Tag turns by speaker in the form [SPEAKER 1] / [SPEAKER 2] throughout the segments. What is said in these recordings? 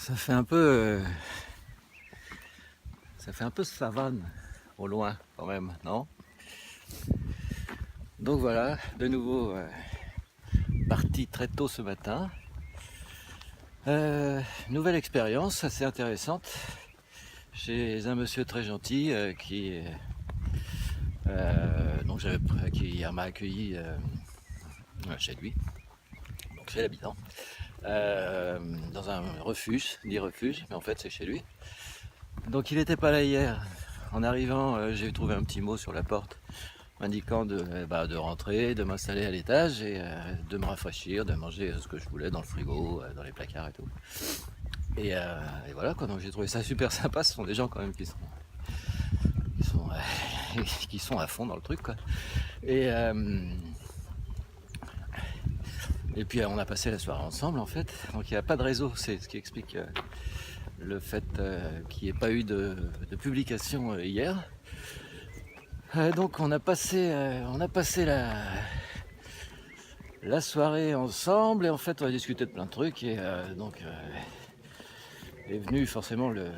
[SPEAKER 1] Ça fait un peu savane au loin quand même, non? Donc voilà, de nouveau parti très tôt ce matin. Nouvelle expérience assez intéressante chez un monsieur très gentil qui m'a accueilli chez lui, donc chez l'habitant, dans un refuge, dit refuge, mais en fait c'est chez lui. Donc il n'était pas là hier. En arrivant, j'ai trouvé un petit mot sur la porte m'indiquant de rentrer, de m'installer à l'étage et de me rafraîchir, de manger ce que je voulais dans le frigo, dans les placards et tout. Et voilà quoi, donc j'ai trouvé ça super sympa. Ce sont des gens quand même qui sont à fond dans le truc quoi. Et puis on a passé la soirée ensemble en fait. Donc il n'y a pas de réseau, c'est ce qui explique le fait qu'il n'y ait pas eu de publication hier. Donc on a passé la soirée ensemble et en fait on a discuté de plein de trucs et donc est venu forcément le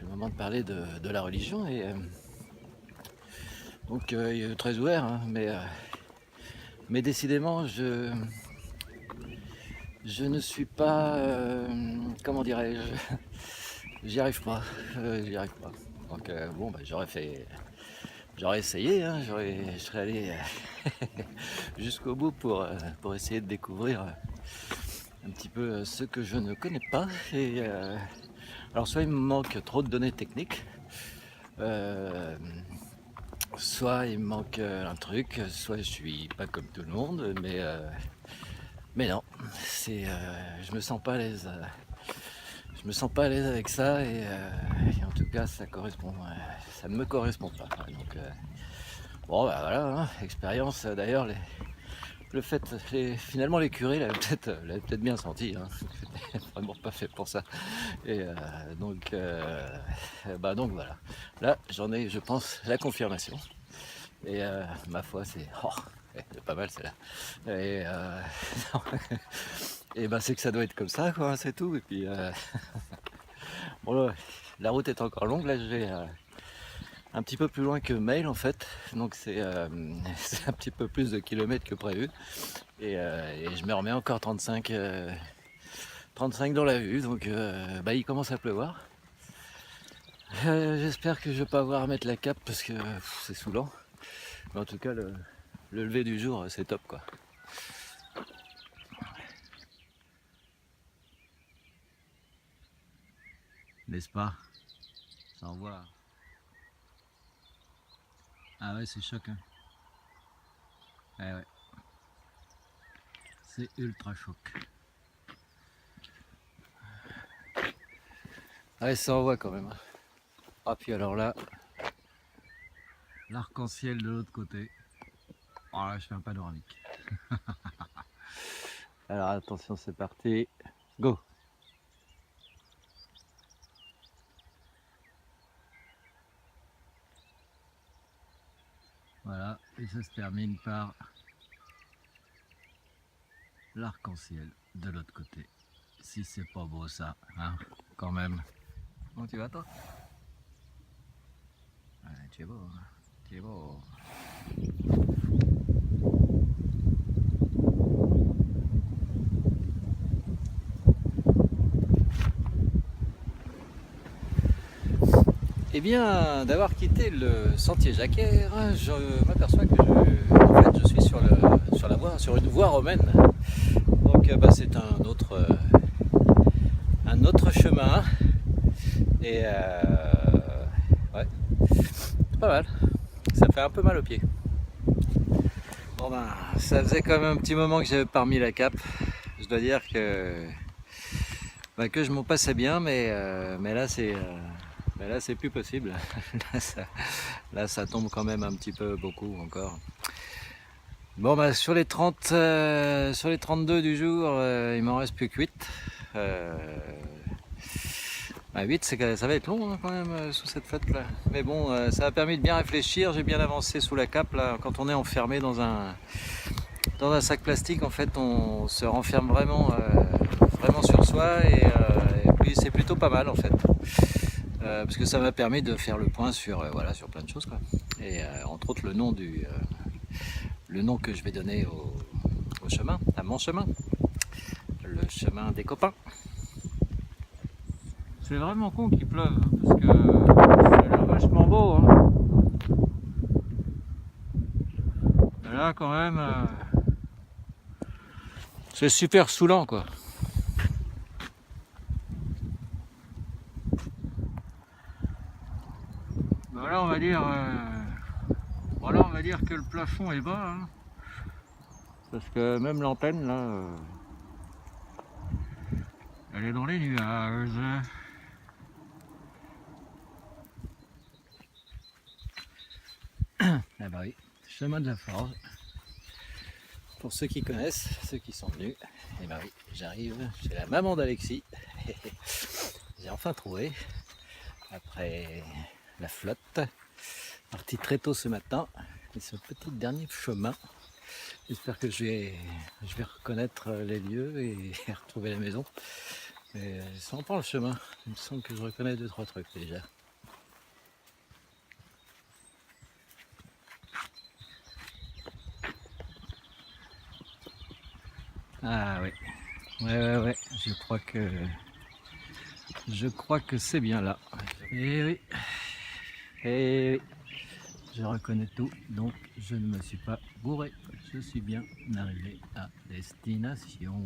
[SPEAKER 1] moment de parler de la religion et donc il est très ouvert hein, mais décidément je ne suis pas comment dirais-je, j'y arrive pas. Donc j'aurais essayé, hein, je serais allé jusqu'au bout pour essayer de découvrir un petit peu ce que je ne connais pas. Et alors soit il me manque trop de données techniques, soit il me manque un truc, soit je suis pas comme tout le monde, mais non, je me sens pas à l'aise. Je me sens pas à l'aise avec ça et en tout cas ça ne me correspond pas. Donc bon bah voilà, hein, expérience d'ailleurs finalement les curés l'avaient peut-être bien senti, hein. C'était vraiment pas fait pour ça. Et donc voilà. Là j'en ai je pense la confirmation. Et ma foi c'est pas mal celle-là. Et et c'est que ça doit être comme ça quoi, c'est tout. Et puis bon, là, la route est encore longue, là je vais un petit peu plus loin que Mail en fait, donc c'est un petit peu plus de kilomètres que prévu et je me remets encore 35 dans la vue, donc il commence à pleuvoir. J'espère que je vais pas avoir à mettre la cape parce que c'est saoulant, mais en tout cas le lever du jour c'est top quoi. N'est-ce pas? Ça envoie. Ah ouais, c'est choc. Hein. Ouais. C'est ultra choc. Ah ouais, ça envoie quand même. Ah puis alors là, l'arc-en-ciel de l'autre côté. Oh là, je fais un panoramique. Alors attention, c'est parti. Go! Voilà, et ça se termine par l'arc-en-ciel de l'autre côté. Si c'est pas beau ça, hein, quand même. Comment tu vas toi? Ouais, tu es beau, hein. Tu es beau. Eh bien, d'avoir quitté le sentier Jacquer, je m'aperçois que je suis sur une voie romaine. Donc c'est un autre chemin. Et ouais, c'est pas mal. Ça fait un peu mal aux pieds. Bon ça faisait quand même un petit moment que j'avais pas remis la cape. Je dois dire que je m'en passais bien, mais là c'est plus possible. là ça tombe quand même un petit peu beaucoup encore. Bon sur les 32 du jour, il m'en reste plus que 8. 8 ça va être long hein, quand même sous cette fête là. Mais bon ça a permis de bien réfléchir, j'ai bien avancé sous la cape là. Quand on est enfermé dans un sac plastique en fait on se renferme vraiment sur soi et c'est plutôt pas mal en fait. Parce que ça m'a permis de faire le point sur, voilà, sur plein de choses, quoi. Et entre autres le nom que je vais donner au chemin, à mon chemin, le chemin des copains. C'est vraiment con qu'il pleuve parce que ça a l'air vachement beau, hein. Mais là quand même c'est super saoulant, quoi. Voilà, on va dire que le plafond est bas, hein. Parce que même l'antenne là, elle est dans les nuages. Ah bah oui, chemin de la Forge. Pour ceux qui connaissent, ceux qui sont venus, et bah oui, j'arrive chez la maman d'Alexis. J'ai enfin trouvé, après la flotte, parti très tôt ce matin, et ce petit dernier chemin. J'espère que je vais reconnaître les lieux et retrouver la maison. Mais ça en prend le chemin, il me semble que je reconnais 2-3 trucs déjà. Ah oui, ouais, je crois que c'est bien là. Et oui, je reconnais tout, donc je ne me suis pas bourré. Je suis bien arrivé à destination.